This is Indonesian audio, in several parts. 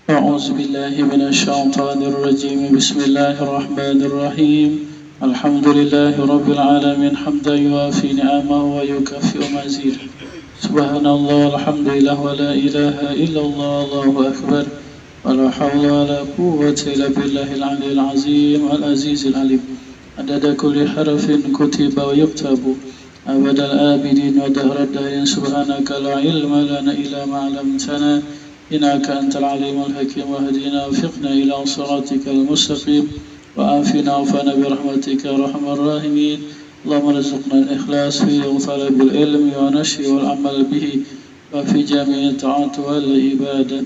أعوذ بالله من الشيطان الرجيم بسم الله الرحمن الرحيم الحمد لله رب العالمين حمدا يوافي نعمه ويكافئ مزيده سبحان الله والحمد لله ولا إله إلا الله الله أكبر ولا حول ولا قوة إلا بالله العلي العظيم العزيز العليم عدد كل حرف كتب ويكتب أبد الآبدين ودهر الدارين سبحانك لا علم لنا إلا ما علمتنا إنك أنت العليم الحكيم واهدنا وفقنا إلى صراطك المستقيم وآفنا وفنا برحمتك يا أرحم الراحمين اللهم ارزقنا الإخلاص في طلب العلم ونشر والعمل به وفي جميع الطاعات والعبادة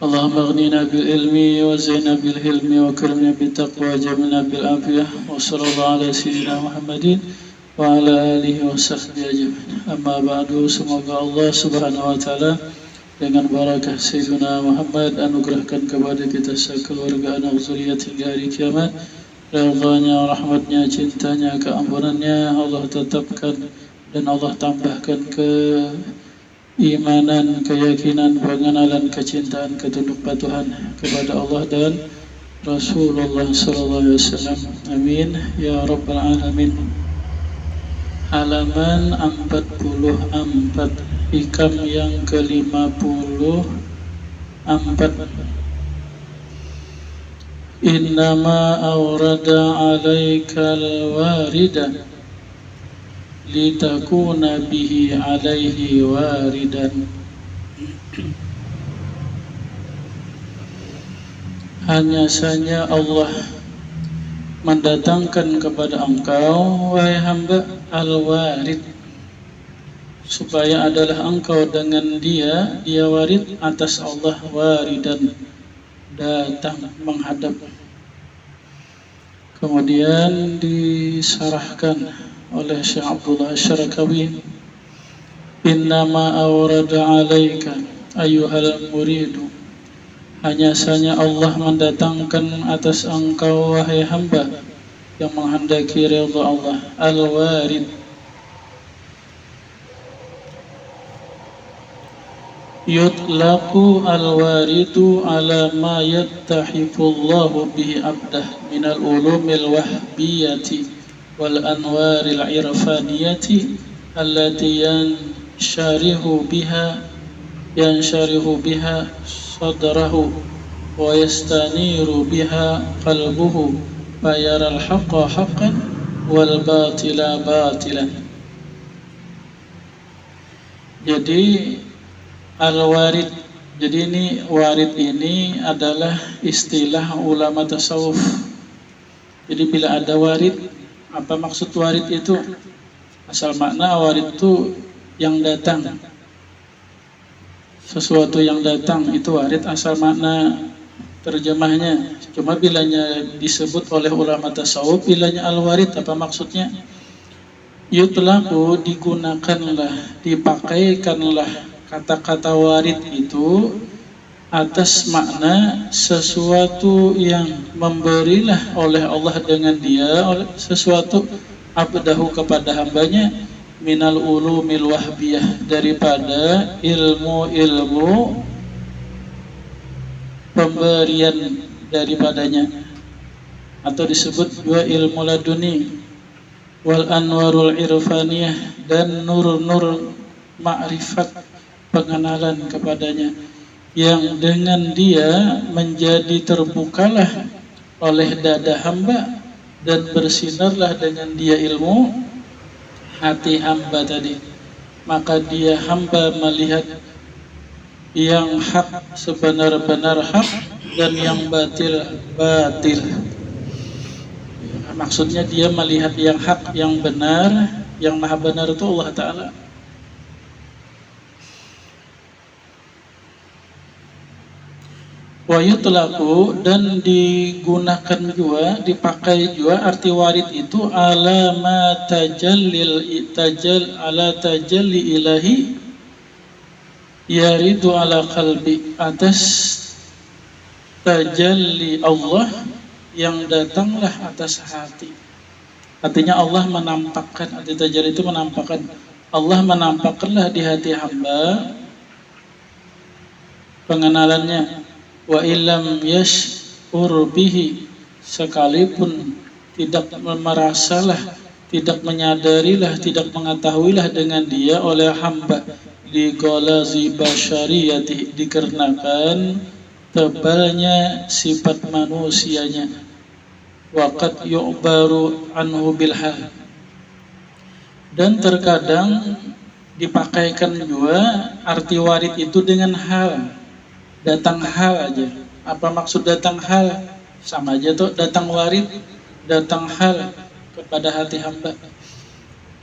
اللهم اغننا بالعلم وزينا بالحلم وكرمنا بالتقوى وجملنا بالعافية وصلى الله على سيدنا محمد وعلى alihi wa sahbihi ajma'in. Amma ba'du, semoga Allah Subhanahu wa taala dengan barakah Sayyidina Muhammad anugerahkan kepada kita sekeluarga anak zuriat hingga hari kiamat. Ridhanya, rahmatnya, cintanya, keampunannya Allah tetapkan dan Allah tambahkan keimanan, keyakinan, pengenalan, kecintaan, ketunduk patuhan kepada Allah dan Rasulullah sallallahu alaihi wasallam. Amin ya rabbal alamin. Halaman 44, hikam yang ke-54. Innama awrada alaikal warida litakuna bihi alaihi waridan. Hanya saja Allah mendatangkan kepada engkau, wahai hamba, al-warid, supaya adalah engkau dengan dia warid atas Allah, waridan, datang menghadap. Kemudian disarahkan oleh Syekh Abdullah Asy-Syarqawi, innama awrada alaika ayyuhal muridu, hanya saja Allah mendatangkan atas engkau, wahai hamba, yang menghendaki ridha Allah, al-warid, yutlaqu al-waridu ala ma yattahifu Allahu bihi abdah minal ulumil wahbiyati wal anwaril irfaniyati allati yansharihu biha sadrahu wa yastaniru biha qalbuhu fayara al-haqqa haqqan wal batila batilan. Jadi al-warid, jadi ini warid ini adalah istilah ulama tasawuf. Jadi bila ada warid, apa maksud warid itu? Asal makna warid itu yang datang, sesuatu yang datang itu warid, asal makna terjemahnya. Cuma bilanya disebut oleh ulama tasawuf, bilanya al-warid, apa maksudnya? Yutlaqu, digunakanlah, dipakaikanlah kata-kata warid itu atas makna sesuatu yang memberilah oleh Allah dengan dia, sesuatu abdahu kepada hambanya, minal ulumil wahbiyah, daripada ilmu-ilmu pemberian daripadanya, atau disebut juga ilmu laduni, wal anwarul irfaniyah, dan nur-nur ma'rifat, pengenalan kepadanya, yang dengan dia menjadi terbukalah oleh dada hamba dan bersinarlah dengan dia ilmu hati hamba tadi. Maka dia hamba melihat yang hak sebenar-benar hak dan yang batil batil. Maksudnya dia melihat yang hak, yang benar, yang maha benar itu Allah Ta'ala. Wa yutlaqu, dan digunakan juga, dipakai juga arti warid itu ala ma tajalli ilahi yaridu ala qalbi, atas tajalli Allah yang datanglah atas hati. Artinya Allah menampakkan, arti tajalli itu menampakkan, Allah menampakkanlah di hati hamba pengenalannya. Wa illam yash'ur bihi, sekalipun tidak merasalah, tidak menyadarilah, tidak mengetahuilah dengan dia oleh hamba, li ghalazi basyariyati, dikarenakan tebalnya sifat manusianya. Waqad yu'baru anhu bil hal, dan terkadang dipakaikan juga arti warid itu dengan hal, datang hal aja. Apa maksud datang hal? Sama aja tuh, datang warid, datang hal kepada hati hamba.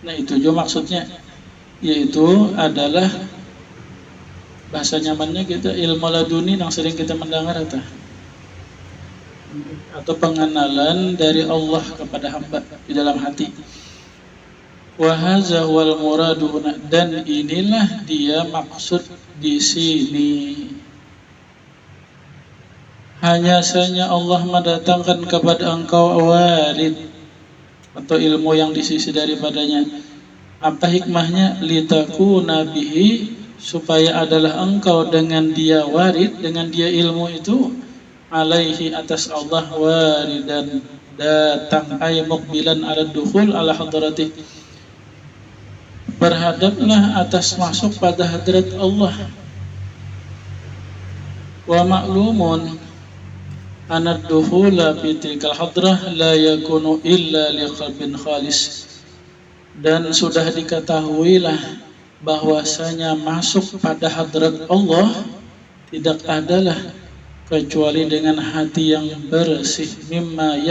Nah itu juga maksudnya, yaitu adalah bahasa nyamannya kita ilmu laduni yang sering kita mendengar atau pengenalan dari Allah kepada hamba di dalam hati. Wa hadza wal muradu, dan inilah dia maksud di sini. Hanya saja Allah mendatangkan kepada engkau warid atau ilmu yang di sisi daripadanya. Apa hikmahnya? Litakuna bihi, supaya adalah engkau dengan dia warid, dengan dia ilmu itu, alaihi atas Allah waridan, datang, ay muqbilan ala dukhul ala hadratih, berhadaplah atas masuk pada hadrat Allah. Wa ma'lumun anad dukhula fi tilkal hadrah la yakunu illa liqalbin khalis, dan sudah diketahuilah bahwasanya masuk pada hadrat Allah tidak adalah kecuali dengan hati yang bersih, mimma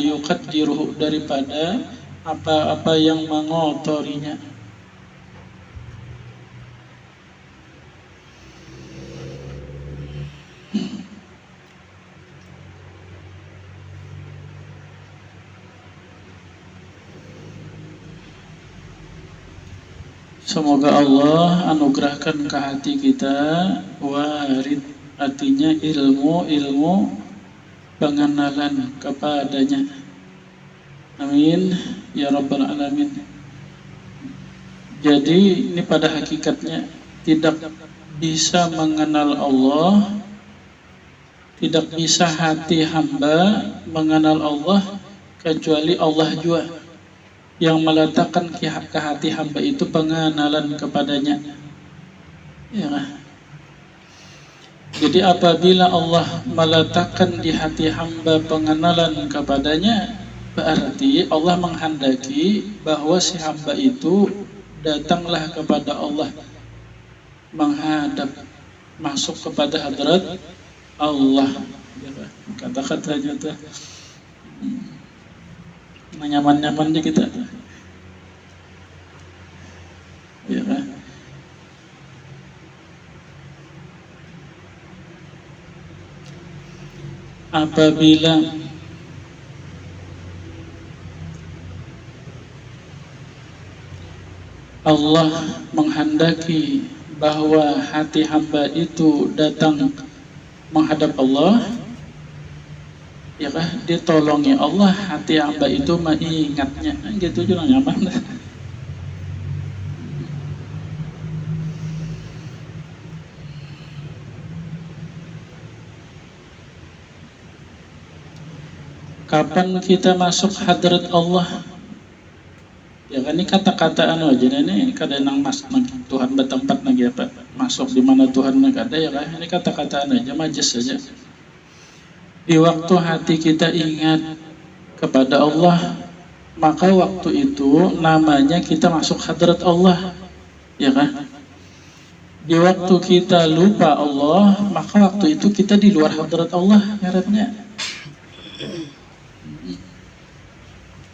yuqaddiruhu, daripada apa-apa yang mengotorinya. Semoga Allah anugerahkan ke hati kita warid, artinya ilmu pengenalan kepadanya. Amin ya rabbal alamin. Jadi ini pada hakikatnya tidak bisa mengenal Allah, tidak bisa hati hamba mengenal Allah kecuali Allah juga yang meletakkan ke hati hamba itu pengenalan kepadanya. Ya. Jadi apabila Allah meletakkan di hati hamba pengenalan kepadanya, berarti Allah menghendaki bahwa si hamba itu datanglah kepada Allah, menghadap, masuk kepada hadrat Allah. Kata-katanya tuh nyaman-nyaman di kita. Ya kan? Apabila Allah menghendaki bahwa hati hamba itu datang menghadap Allah, ya kah, ditolongi Allah hati hamba itu mengingatnya, gitu juga nyaman. Kapan kita masuk hadrat Allah? Ya kan ini kata-kata aja ini kada nang mas Tuhan bertempat lagi apa? Masuk di mana Tuhan ada ya kan? Ini kata-kata aja, majas saja. Di waktu hati kita ingat kepada Allah, maka waktu itu namanya kita masuk hadrat Allah, ya kan? Di waktu kita lupa Allah, maka waktu itu kita di luar hadrat Allah, ngarannya.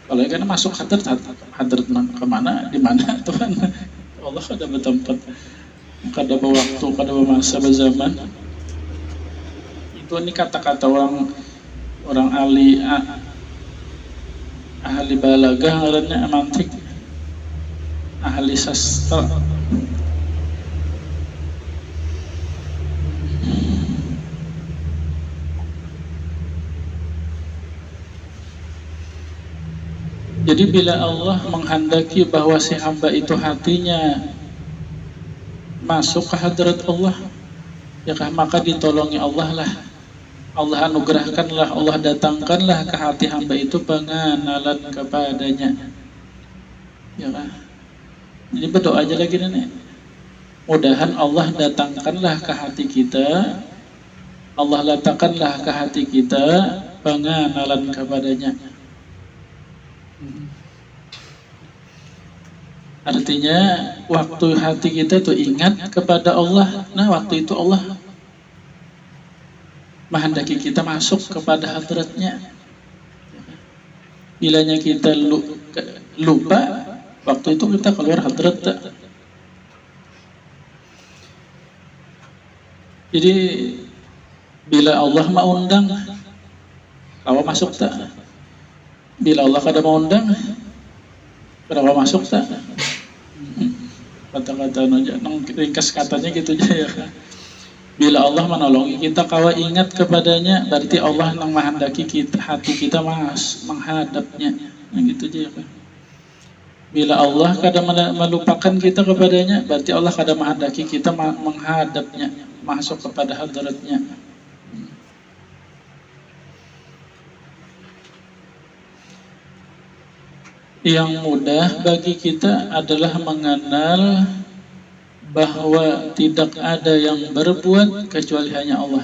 Kalau kan masuk hadrat kemana, di mana Tuhan? Allah ada bertempat, kada berwaktu, kada bermasa, berzaman. Itu ini kata-kata orang ahli balagah, ngarannya mantik, ahli sastra. Jadi bila Allah menghendaki bahwa si hamba itu hatinya masuk ke hadrat Allah, ya kah, maka ditolongi Allah lah. Allah anugerahkanlah, Allah datangkanlah ke hati hamba itu pengenalan kepadanya. Ya kan? Jadi berdoa aja lagi nenek. Mudahan Allah datangkanlah ke hati kita, Allah letakkanlah ke hati kita pengenalan kepadanya. Artinya waktu hati kita tuh ingat kepada Allah, nah waktu itu Allah menghendaki kita masuk kepada hadratnya. Bilanya kita lupa, waktu itu kita keluar hadrat. Jadi bila Allah mau undang, kau masuk tak? Bila Allah kada mau undang, kada masuk tak? Kata-kata aja, ringkas katanya gitu aja ya. Bila Allah menolongi kita, kawa ingat kepadanya, berarti Allah yang menghendaki kita, hati kita menghadapnya. Nah, gitu aja ya kan. Bila Allah kadang melupakan kita kepadanya, berarti Allah kadang menghendaki kita menghadapnya, masuk kepada hadratnya. Yang mudah bagi kita adalah mengenal bahwa tidak ada yang berbuat kecuali hanya Allah.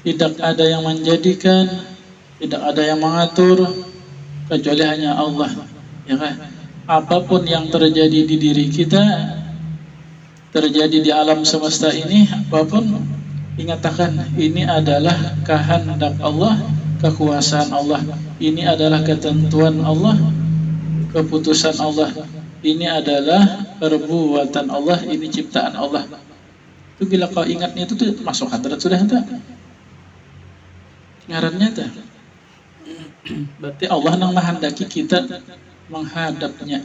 Tidak ada yang menjadikan, tidak ada yang mengatur kecuali hanya Allah. Ya kan? Apapun yang terjadi di diri kita, terjadi di alam semesta ini, apapun, ingatkan ini adalah kehendak Allah, kekuasaan Allah. Ini adalah ketentuan Allah, keputusan Allah. Ini adalah perbuatan Allah, ini ciptaan Allah. Itu bila kau ingatnya itu tuh masuk hadrat sudah tak? Ngarannya tak? Berarti Allah yang menghendaki kita menghadapnya.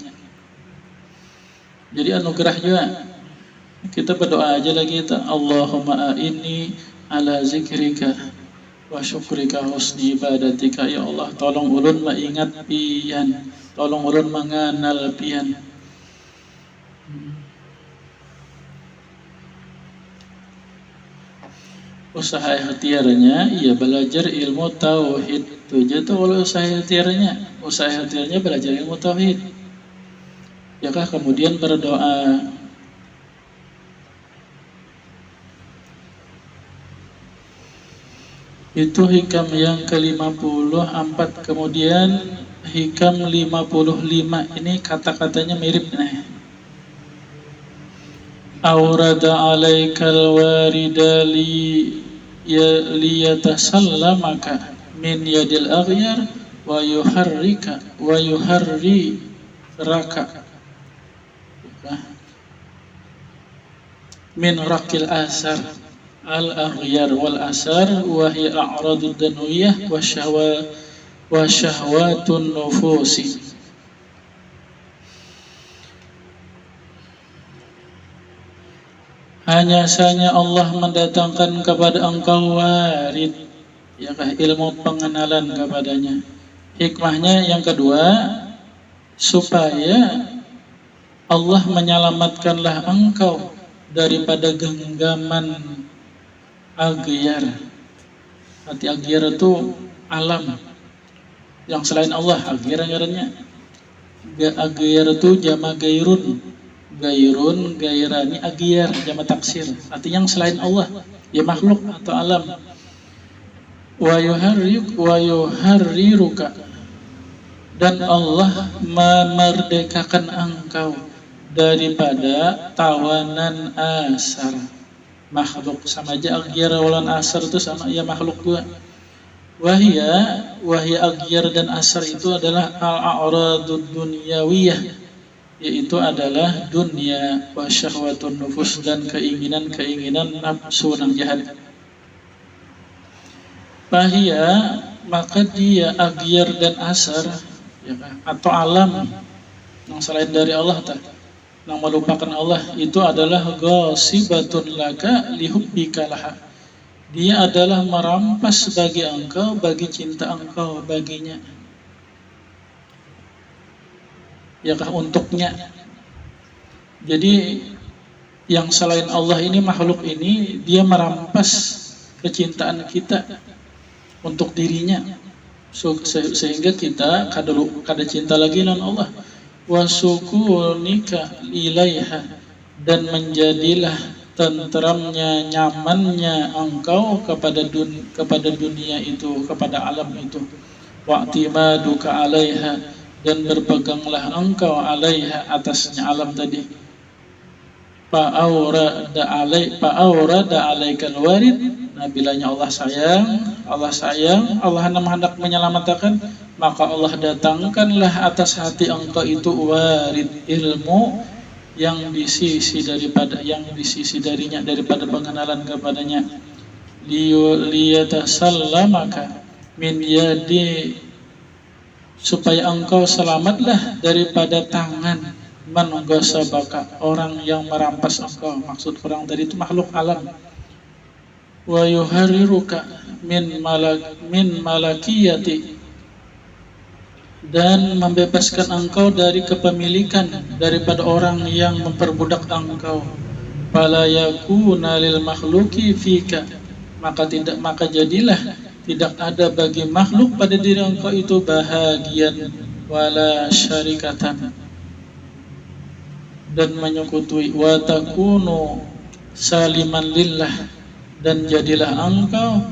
Jadi anugerah juga. Kita berdoa aja lagi itu, Allahumma a'inni ala zikrika wa syukrika husni ibadatika. Ya Allah, tolong ulun mengingat pian, tolong ulun mengenal pian. Usaha ikhtiarnya ia belajar ilmu tauhid. Itu aja tuh kalau usaha ikhtiarnya. Usaha ikhtiarnya belajar ilmu tauhid. Ya kah, kemudian berdoa. Itu hikam yang ke-54. Kemudian hikam 55. Ini kata-katanya mirip nih. Aurada alaikal warida liyatasallamaka min yadil aghyar wa yuharrika wa yuharri raka min rakil asar al aghyar wal asar wa hiya a'radud danwiyah wa syahwatun nufusi. Hanya saja Allah mendatangkan kepada engkau warid, yakah ilmu pengenalan kepadanya. Hikmahnya yang kedua, supaya Allah menyelamatkanlah engkau daripada genggaman aghyar. Arti aghyar itu alam yang selain Allah. Aghyar ngarannya. Aghyar itu jama gairun. Gairun, gairani, aghyar, jama taksir. Artinya yang selain Allah, ya makhluk atau alam. Wa yuharriruka, dan Allah memerdekakan engkau daripada tawanan asar. Makhluk sama aja aghyar walan asar itu sama ya makhluk juga. Wahia aghyar dan asar itu adalah al-a'radud dunyawiyah, yaitu adalah dunia, wa syahwatun nufus, dan keinginan nafsu yang jahat. Bahia, maka dia aghyar dan asar, ya, atau alam yang selain dari Allah, yang melupakan Allah, itu adalah ghasibatun laka lihubbika laha. Dia adalah merampas bagi engkau, bagi cinta engkau baginya. Yakah untuknya. Jadi yang selain Allah ini, makhluk ini, dia merampas kecintaan kita untuk dirinya, sehingga kita kada cinta lagi dengan Allah. Wasukunika ilaiha, dan menjadilah tenteramnya, nyamannya engkau kepada dunia itu, kepada alam itu. Wa'timaduka alaiha, dan berpeganglah engkau alaiha, atasnya alam tadi. Fa'aurada alaikal warid. Nah, bilanya Allah sayang, Allah hendak menyelamatkan, maka Allah datangkanlah atas hati engkau itu warid, ilmu yang di sisi darinya, daripada pengenalan kepadanya. Liyatasallamaka min yadi, supaya engkau selamatlah daripada tangan man ghasabaka, orang yang merampas engkau. Maksud orang tadi itu makhluk alam. Wa yuharriruka min malakiyati, dan membebaskan engkau dari kepemilikan daripada orang yang memperbudak engkau. Fala yakuna lil makhluqi fika, maka jadilah tidak ada bagi makhluk pada diri engkau itu bahagian wala syarikatan, dan menyekutui. Wa takunu saliman lillah, dan jadilah engkau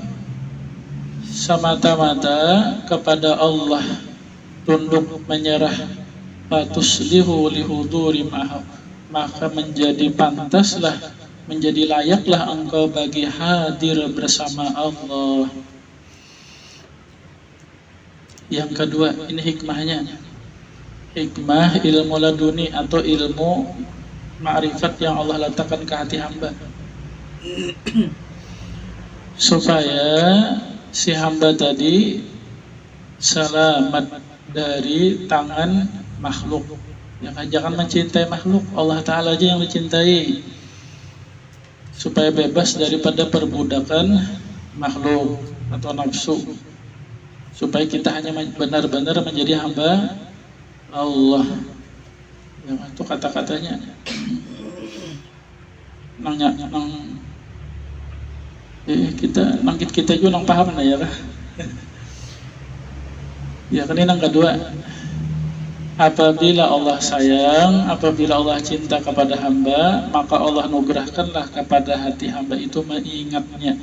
semata-mata kepada Allah, tunduk menyerah. Fatuslihu lihuduri ma'ahu, maka menjadi pantaslah, menjadi layaklah engkau bagi hadir bersama Allah. Yang kedua, ini hikmahnya, hikmah ilmu laduni atau ilmu ma'rifat yang Allah letakkan ke hati hamba, supaya si hamba tadi selamat dari tangan makhluk. Jangan mencintai makhluk, Allah Ta'ala aja yang dicintai, supaya bebas daripada perbudakan makhluk atau nafsu, supaya kita hanya benar-benar menjadi hamba Allah. Itu kata-katanya kita juga nang paham lah ya. Ya kan, ini yang kedua, apabila Allah sayang, apabila Allah cinta kepada hamba, maka Allah nugerahkanlah kepada hati hamba itu mengingatnya.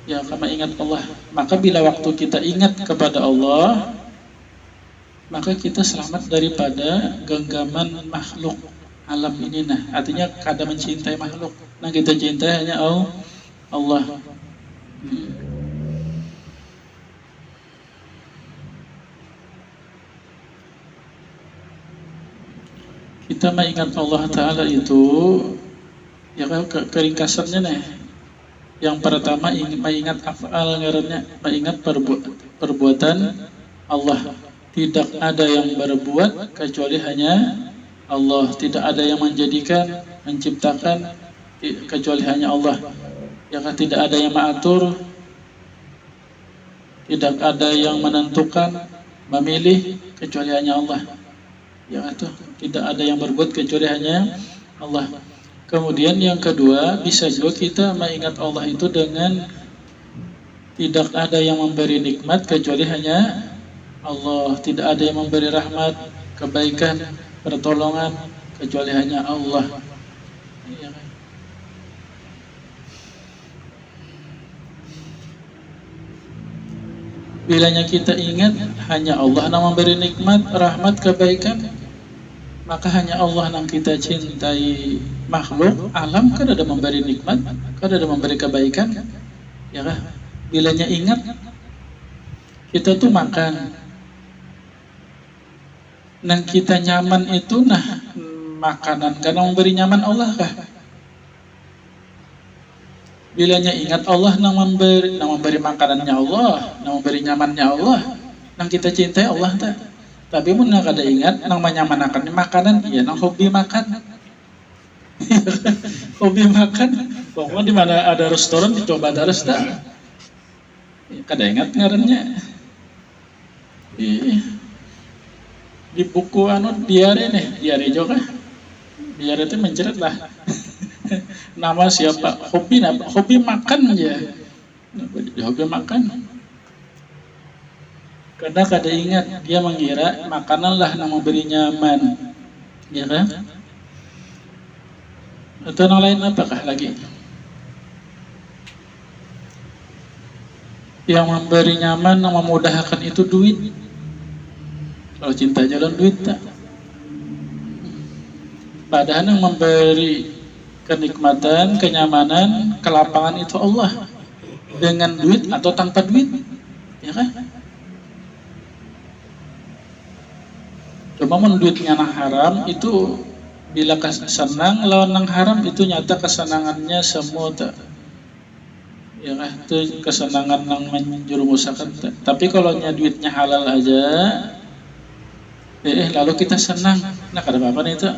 Ya, karena ingat Allah, maka bila waktu kita ingat kepada Allah, maka kita selamat daripada genggaman makhluk alam ini. Nah, artinya kada mencintai makhluk. Nah, kita cintai hanya Allah. Kita mengingat Allah Ta'ala itu, ya kan, keringkasannya nih. Yang pertama mengingat af'al, mengingat perbuatan Allah. Tidak ada yang berbuat kecuali hanya Allah. Tidak ada yang menjadikan, menciptakan kecuali hanya Allah. Ya kan, tidak ada yang mengatur, tidak ada yang menentukan, memilih kecuali hanya Allah. Ya itu, tidak ada yang berbuat kecuali hanya Allah. Kemudian yang kedua, bisa juga kita mengingat Allah itu dengan tidak ada yang memberi nikmat kecuali hanya Allah. Tidak ada yang memberi rahmat, kebaikan, pertolongan kecuali hanya Allah. Ya. Bilanya kita ingat hanya Allah yang memberi nikmat, rahmat, kebaikan, maka hanya Allah yang kita cintai. Makhluk alam kan ada memberi nikmat, kan ada memberi kebaikan, ya kan? Bilanya ingat, kita tuh makan, nang kita nyaman itu, nah makanan karena memberi nyaman Allah kah? Bilanya ingat Allah nang memberi makanannya Allah, nang memberi nyamannya Allah, nang kita cintai Allah tak. Tapi mun kada ingat nang menyamanakan makanan, iya nang hobi makan. Hobi makan, pokoknya di mana ada restoran dicoba terus tak. Kada ingat ngarannya. Di buku diare juga. Diare itu menceret lah. Nama siapa? Hobi apa? Hobi makan aja. Hobi makan. Karena kada ingat dia mengira makananlah yang memberi nyaman, ya kan? Atau yang lain apakah lagi? Yang memberi nyaman, yang memudahkan itu duit. Kalau cinta jalan duit tak. Padahal yang memberi kenikmatan, kenyamanan, kelapangan itu Allah. Dengan duit atau tanpa duit, ya kan? Cuma duitnya nang haram itu bila senang lawan nang haram itu nyata kesenangannya semua tak. Ya kan? Itu kesenangan nang menjerumuskan. Tapi kalau duitnya halal aja, lalu kita senang. Nah kada apa-apa nih itu.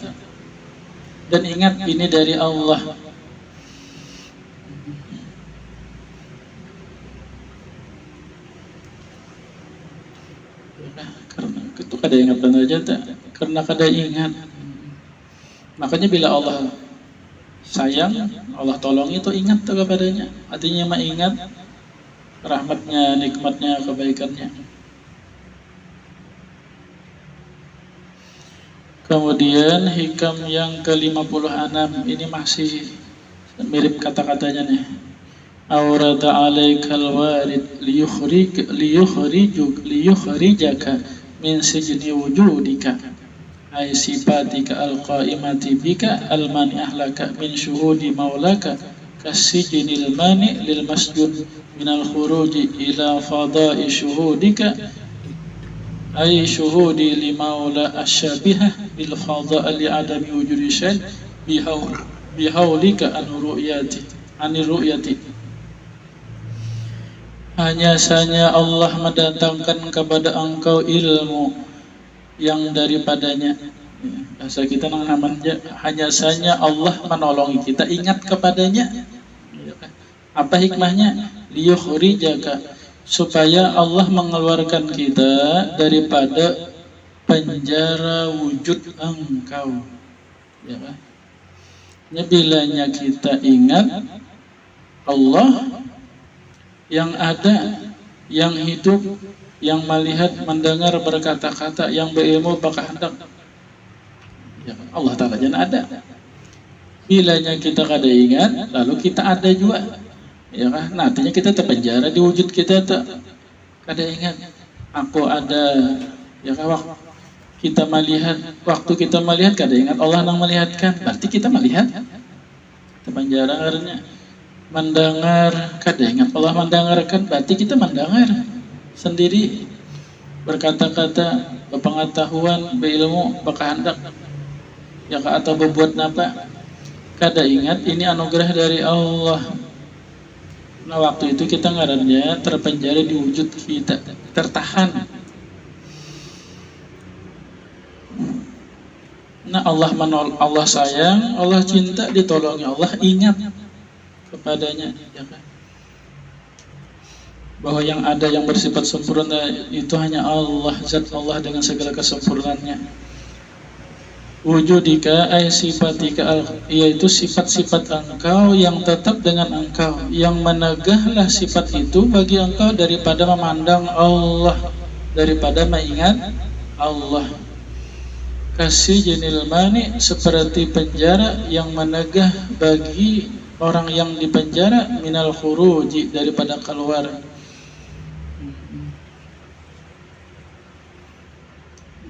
Dan ingat ini dari Allah. Karena itu kada ingat benar aja tak? Karena kada ingat. Makanya bila Allah sayang, Allah tolong itu ingat tuh kepadanya. Artinya mah ingat rahmatnya, nikmatnya, kebaikannya. Kemudian hikam yang ke-56 ini masih mirip kata-katanya nih. Aurada alaikal warid liyukhrijaka min sijni wujudika ay sifatika alqaimati bika almani ahlaka min syuhudi maulaka kasijnil mani lil masjud minal khuruji ila fada'i syuhudika ay syuhudi li maula asyabihah bil fada'a li adami wujudi syai bihaulika an ru'yati. Hanya saja Allah mendatangkan kepada engkau ilmu yang daripadanya. Bahasa kita namanya hanya saja Allah menolongi kita ingat kepadanya. Apa hikmahnya? Liyukhrijaka, supaya Allah mengeluarkan kita daripada penjara wujud engkau. Ya kan? Bilanya kita ingat Allah yang ada, yang hidup, yang melihat, mendengar, berkata-kata, yang berilmu, berkehendak. Ya, Allah Ta'ala jangan ada. Bilanya kita kada ingat, lalu kita ada juga. Ya kan? Nah, artinya kita terpenjara di wujud kita tak kada ingat. Aku ada. Ya kan? Waktu kita melihat kada ingat Allah yang melihatkan. Berarti kita melihat. Terpenjara karena mendengar kada ingat Allah mendengarkan, berarti kita mendengar sendiri, berkata-kata, berpengetahuan, berilmu, berkehendak, ya atau berbuat apa, kada ingat ini anugerah dari Allah. Nah waktu itu kita ngarannya terpenjara di wujud kita, tertahan. Nah Allah sayang, Allah cinta, ditolongi Allah, ingat kepadanya, ya kan? Bahwa yang ada yang bersifat sempurna itu hanya Allah, zat Allah dengan segala kesempurnaannya. Wujudika ay sifatika, yaitu sifat-sifat engkau yang tetap dengan engkau, yang menegahlah sifat itu bagi engkau daripada memandang Allah, daripada mengingat Allah. Kasih jenil mani, seperti penjara yang menegah bagi orang yang dipenjara, minal khuruji, daripada keluar.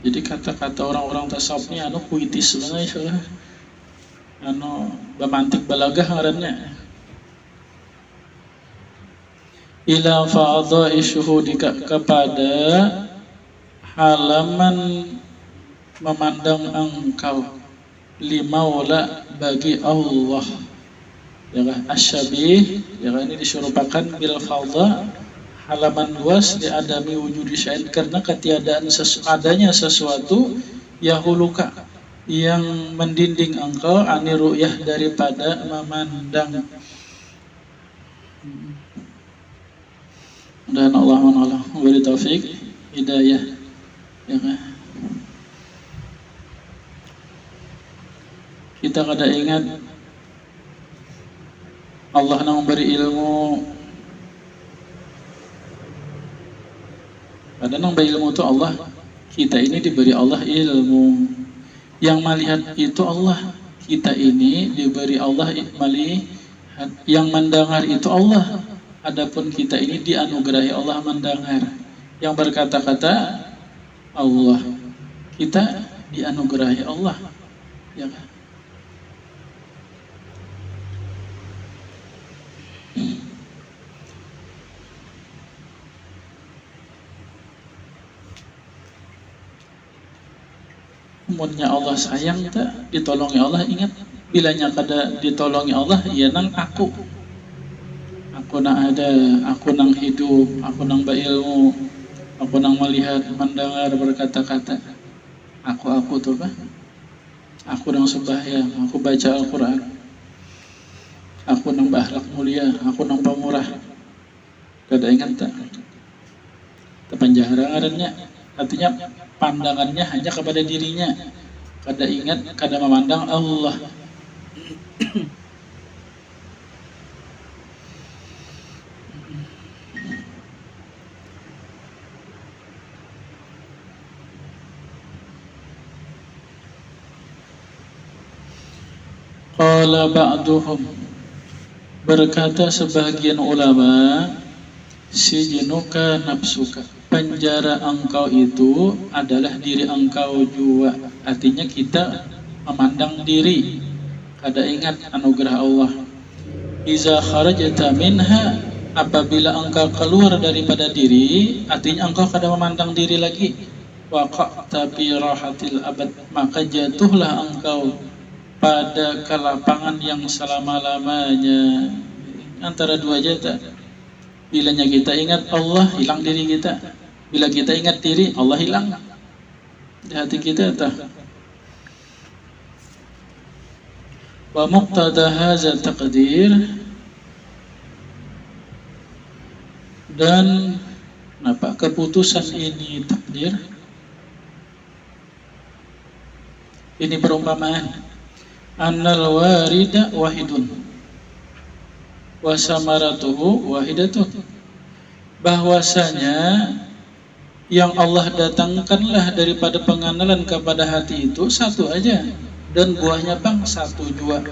Jadi kata-kata orang-orang tasawuf ini puitis banget, bamantik balagah ngarannya. Ila fa'adha'i syuhudika, kepada halaman memandang engkau, limaula, bagi Allah. Ya kan? Asyabih, ya kan, ini diserupakan bil fadha, halaman luas, di adami wujudi syai'in, karena ketiadaan adanya sesuatu, yahuluka, yang mendinding engkau, ani ru'yah, daripada memandang. Dan Allah menolong, memberi taufik, hidayah, ya kan? Kita kada ingat Allah nang beri ilmu. Ada nang beri ilmu itu Allah. Kita ini diberi Allah ilmu. Yang melihat itu Allah. Kita ini diberi Allah melihat. Yang mendengar itu Allah. Adapun kita ini dianugerahi Allah mendengar. Yang berkata-kata Allah. Kita dianugerahi Allah. Ya kan? Munnya Allah sayang tak ditolongi Allah, ingat bilanya kada ditolongi Allah ya nang aku nang ada, aku nang hidup, aku nang berilmu, aku nang melihat, mendengar, berkata-kata, aku tuh kan, aku nang sembahyang, aku baca Al-Quran, aku nang berakhlak mulia, aku nang pemurah. Kada ingat tak? Terpenjara artinya pandangannya hanya kepada dirinya, kada ingat, kada memandang Allah. Qala ba'duhum, berkata sebagian ulama, sijnuka nafsuka, penjara engkau itu adalah diri engkau juga. Artinya kita memandang diri, kada ingat anugerah Allah. Iza kharajta minha, apabila engkau keluar daripada diri, artinya engkau kada memandang diri lagi. Waqa'ta bi rahatil abad, maka jatuhlah engkau pada kelapangan yang selama-lamanya. Antara dua jata. Bilanya kita ingat Allah, hilang diri kita. Bila kita ingat diri, Allah hilang di hati kita. Wa muqtada hadza taqdir, dan apa keputusan ini takdir. Ini perumpamaan. Annal warida wahidun wa samaratuhu wahidatun, bahwasanya yang Allah datangkanlah daripada pengenalan kepada hati itu satu aja, dan buahnya bang satu jua.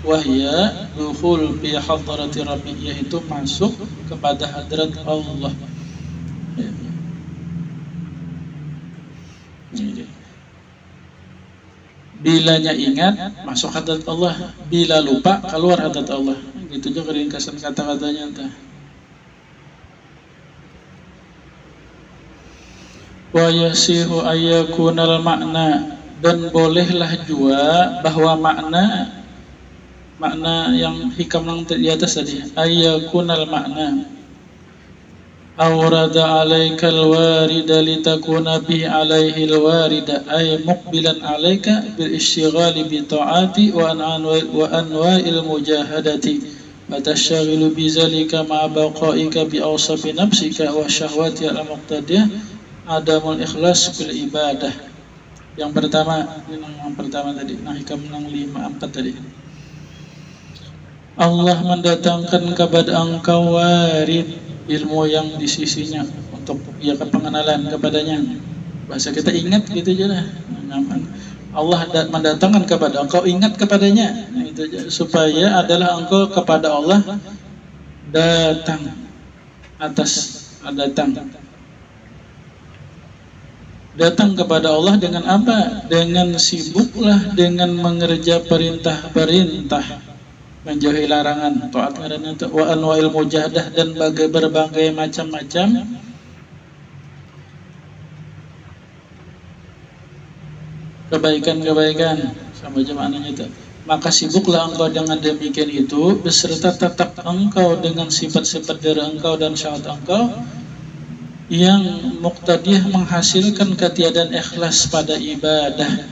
Wahya dukhul fi hadrati rabbi, yaitu masuk kepada hadrat Allah. Bilanya ingat, masuk hadrat Allah. Bila lupa, keluar hadrat Allah. Gitu juga ringkasan kata-katanya entah. Wa yasihu ayyakunal makna, dan bolehlah jua bahwa makna yang hikam yang di atas tadi, ayyakunal makna awrada alaikal warida litakuna bi alaihil warida, ay muqbilan alaika bil ishtighali bi ta'ati wa anwa'il mujahadati fatashaghilu bi zalika ma baqaika bi awsafi nafsika wa syahwati al muqtadiyah adamul ikhlas bil ibadah. Yang pertama tadi, nah hikam 5-4 tadi. Allah mendatangkan kepada engkau warid, ilmu yang di sisinya, untuk ya pengenalan kepadanya. Bahasa kita ingat gitu aja lah. Allah mendatangkan kepada engkau, ingat kepadanya. Nah, itu aja. Supaya adalah engkau kepada Allah datang kepada Allah dengan apa? Dengan sibuklah dengan mengerja perintah-perintah, menjauhi larangan, taat karena itu, wa anwa'il mujahadah, dan berbagai macam-macam kebaikan sama maknanya itu. Maka sibuklah engkau dengan demikian itu, beserta tetap engkau dengan sifat-sifat diri engkau dan syahwat engkau yang muqtadiyah menghasilkan ketiadaan ikhlas pada ibadah.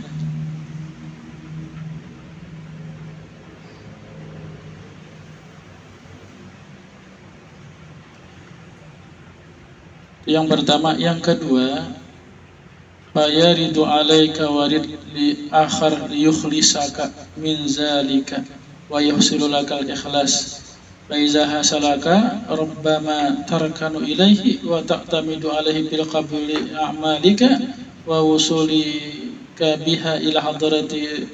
Yang pertama. Yang kedua, fayaridu alaika warid li akhar yukhlisaka min zalika, wa yuhsilu lakal ikhlas. Fa iza hasalaka rubbama tarkanu ilaihi wa ta'tamidu alaihi bil qabuli a'malika wa wusulika biha ila hadrati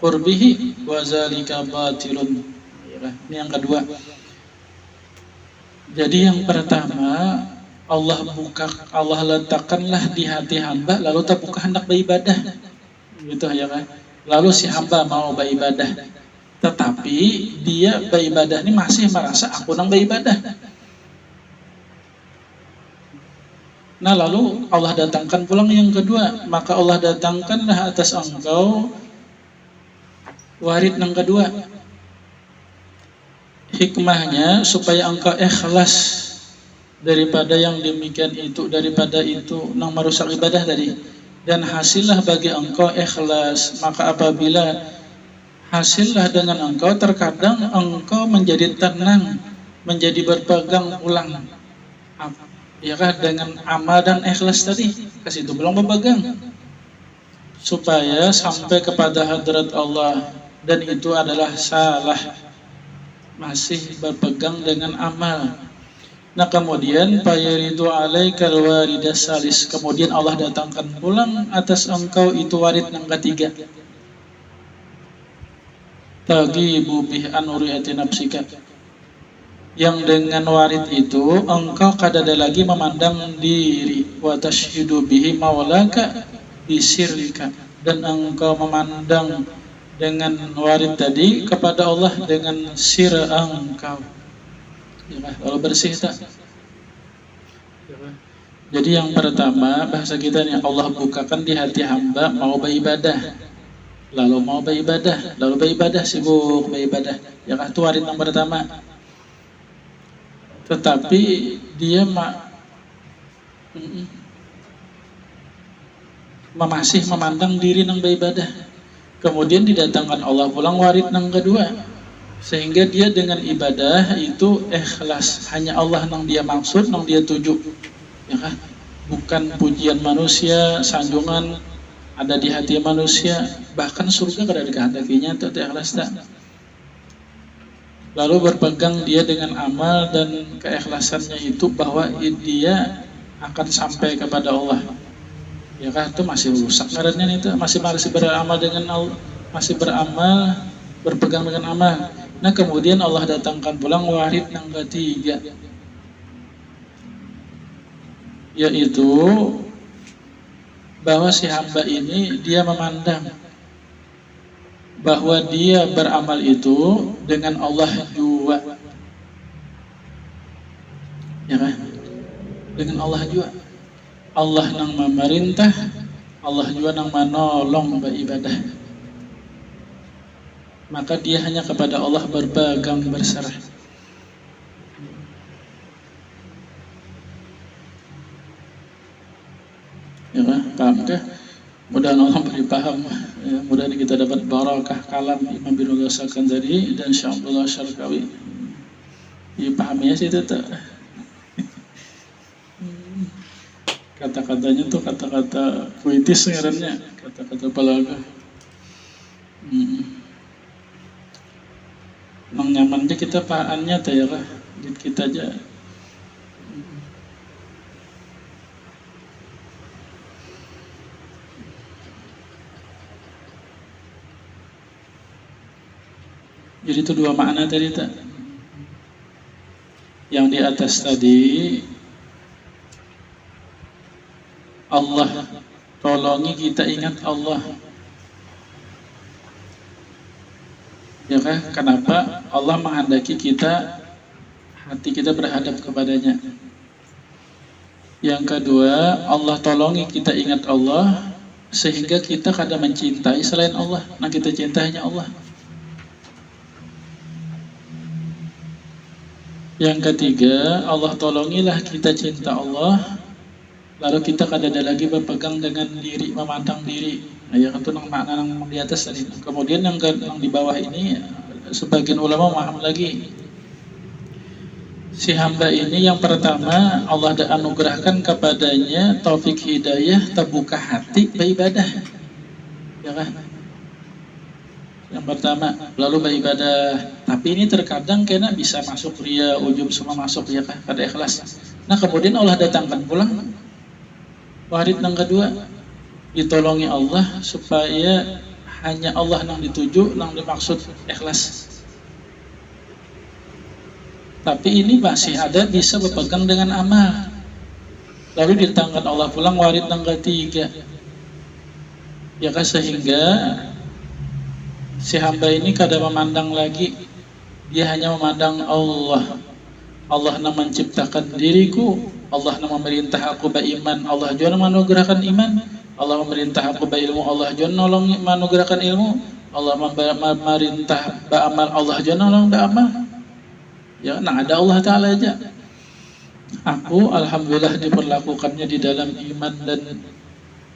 qurbihi wa zalika batilun. Ini yang kedua. Jadi yang pertama, Allah letakkanlah di hati hamba lalu terbuka hendak beribadah. Gitu ya kan? Lalu si hamba mau beribadah, tetapi dia beribadah ini masih merasa aku nang beribadah. Nah lalu Allah datangkan pulang yang kedua, maka Allah datangkanlah atas engkau warid yang kedua. Hikmahnya supaya engkau ikhlas daripada yang demikian itu, daripada itu nang merusak ibadah tadi. Dan hasillah bagi engkau ikhlas. Maka apabila hasillah dengan engkau, terkadang engkau menjadi tenang, menjadi berpegang ulang, ya kan, dengan amal dan ikhlas tadi. Kasih itu belum berpegang supaya sampai kepada hadrat Allah. Dan itu adalah salah, masih berpegang dengan amal. Nah kemudian fayaridu alaikal waridas salis, kemudian Allah datangkan pulang atas engkau itu warid yang ketiga. Tagibu bih anuriyati nafsika, yang dengan warid itu engkau kadada lagi memandang diri, wa tashhidu bihi maulaka bisirrika, dan engkau memandang dengan warid tadi kepada Allah dengan sir engkau. Ya, kalau bersih tak? Jadi yang pertama bahasa kita nih, Allah bukakan di hati hamba mau beribadah, lalu beribadah sibuk beribadah. Ya kan, itu warid yang pertama. Tetapi dia masih memandang diri nang beribadah. Kemudian didatangkan Allah pulang warid nang kedua. Sehingga dia dengan ibadah itu ikhlas, hanya Allah nang dia maksud, nang dia tuju, ya kan? Bukan pujian manusia, sanjungan ada di hati manusia, bahkan surga kada dikehendakinya itu ikhlas tak. Lalu berpegang dia dengan amal dan keikhlasannya itu bahwa dia akan sampai kepada Allah. Ya kan, itu masih rusak ngarannya itu, masih beramal dengan Allah, masih beramal, berpegang dengan amal. Nah kemudian Allah datangkan pulang warid yang ketiga, yaitu bahwa si hamba ini dia memandang bahwa dia beramal itu dengan Allah juga, ya kan? Dengan Allah juga. Allah nang memerintah, Allah juga nang menolong beribadah. Maka dia hanya kepada Allah berpegang, berserah. Ya kan? Pahamkah? Mudah-mudahan Allah beri paham. Ya, mudah-mudahan kita dapat barakah kalam Imam bin Al-Sakandari dan Syekh Abdullah Syarqawi. Ya pahamnya sih itu tak. Kata-katanya tuh kata-kata puitis sebenarnya, kata-kata balaghah. Nang nyaman deh kita paannya teh ya lah, kita aja. Jadi itu dua makna tadi tak. Yang di atas tadi Allah tolongi kita ingat Allah. Ya kan? Kenapa? Allah menghendaki kita, hati kita berhadap kepadanya. Yang kedua, Allah tolongi kita ingat Allah sehingga kita kadang mencintai selain Allah. Nah kita cintainya Allah. Yang ketiga, Allah tolongilah kita cinta Allah, lalu kita kadang lagi berpegang dengan diri, memandang diri. Nah, yang itu makna yang di atas tadi. Kemudian yang di bawah ini sebagian ulama memaham lagi. Si hamba ini yang pertama Allah anugerahkan kepadanya taufik hidayah, terbuka hati beribadah. Ya kan? Yang pertama, lalu beribadah. Tapi ini terkadang kena bisa masuk ria, ujub semua masuk ya kan, kada ikhlas. Nah kemudian Allah datangkan pulang. Warid yang kedua, ditolongi Allah supaya hanya Allah yang dituju, yang dimaksud ikhlas. Tapi ini masih ada bisa berpegang dengan amal. Lalu ditangkan Allah pulang warid yang ketiga. Ya kan, sehingga si hamba ini kada memandang lagi, dia hanya memandang Allah. Allah yang menciptakan diriku, Allah yang memerintah aku beriman, Allah juga menganugerahkan iman, Allah memerintah aku berilmu, Allah juga nolong menganugerahkan ilmu, Allah memerintah beramal, Allah juga nolong beramal. Ya, nah ada Allah Ta'ala aja. Aku alhamdulillah diperlakukannya di dalam iman dan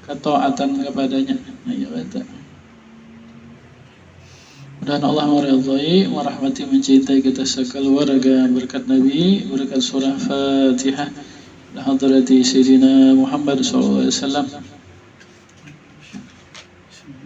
ketaatan kepadanya. Ya kata. Dan Allah meridhai, merahmati, mencintai kita sekeluarga berkat Nabi, berkat surah Fatihah, hadrati Sayyidina Muhammad SAW.